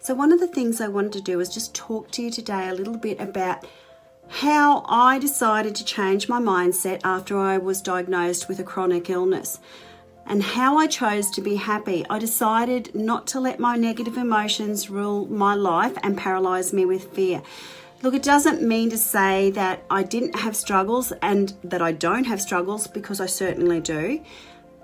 So one of the things I wanted to do is just talk to you today a little bit about how I decided to change my mindset after I was diagnosed with a chronic illness and how I chose to be happy. I decided not to let my negative emotions rule my life and paralyze me with fear. Look, it doesn't mean to say that I didn't have struggles and that I don't have struggles, because I certainly do,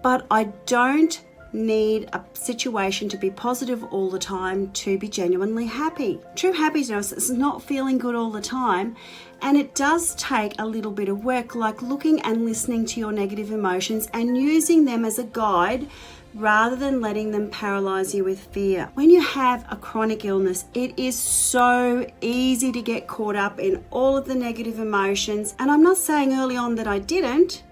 but I don't need a situation to be positive all the time to be genuinely happy. True happiness is not feeling good all the time, and it does take a little bit of work, like looking and listening to your negative emotions and using them as a guide rather than letting them paralyze you with fear. When you have a chronic illness, it is so easy to get caught up in all of the negative emotions, and I'm not saying early on that I didn't,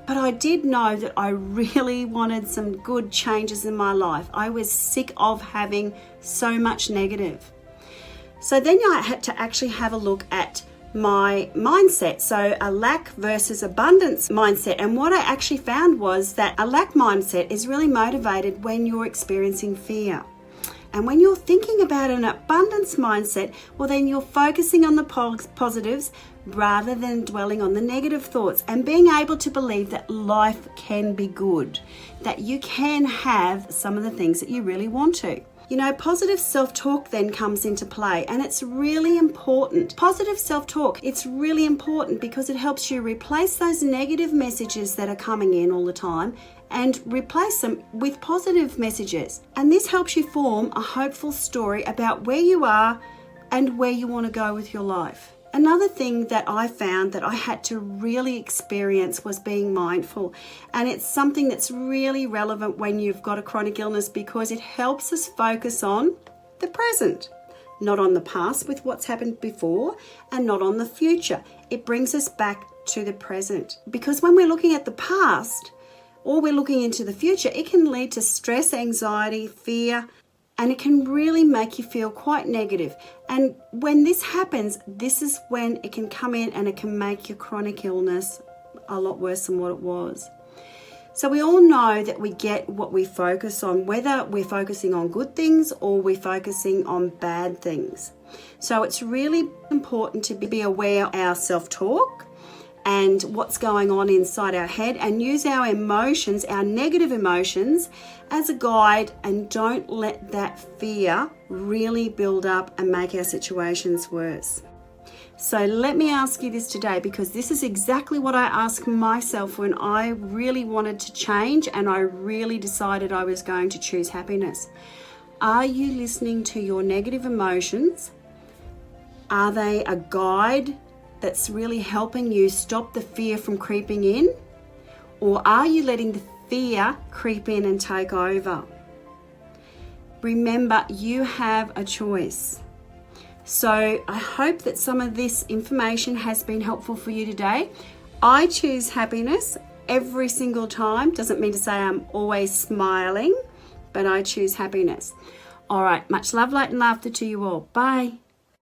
but I did know that I really wanted some good changes in my life. I was sick of having so much negative. So then I had to actually have a look at my mindset. So a lack versus abundance mindset. And what I actually found was that a lack mindset is really motivated when you're experiencing fear. And when you're thinking about an abundance mindset, well, then you're focusing on the positives rather than dwelling on the negative thoughts, and being able to believe that life can be good, that you can have some of the things that you really want to. You know, positive self-talk then comes into play, and it's really important. Positive self-talk, it's really important because it helps you replace those negative messages that are coming in all the time and replace them with positive messages. And this helps you form a hopeful story about where you are and where you want to go with your life. Another thing that I found that I had to really experience was being mindful. And it's something that's really relevant when you've got a chronic illness, because it helps us focus on the present, not on the past with what's happened before, and not on the future. It brings us back to the present. Because when we're looking at the past or we're looking into the future, it can lead to stress, anxiety, fear, and it can really make you feel quite negative. And when this happens, this is when it can come in and it can make your chronic illness a lot worse than what it was. So we all know that we get what we focus on, whether we're focusing on good things or we're focusing on bad things. So it's really important to be aware of our self-talk and what's going on inside our head, and use our emotions, our negative emotions, as a guide, and don't let that fear really build up and make our situations worse. So let me ask you this today, because this is exactly what I asked myself when I really wanted to change and I really decided I was going to choose happiness. Are you listening to your negative emotions? Are they a guide that's really helping you stop the fear from creeping in? Or are you letting the fear creep in and take over? Remember, you have a choice. So I hope that some of this information has been helpful for you today. I choose happiness every single time. Doesn't mean to say I'm always smiling, but I choose happiness. All right, much love, light and laughter to you all. Bye.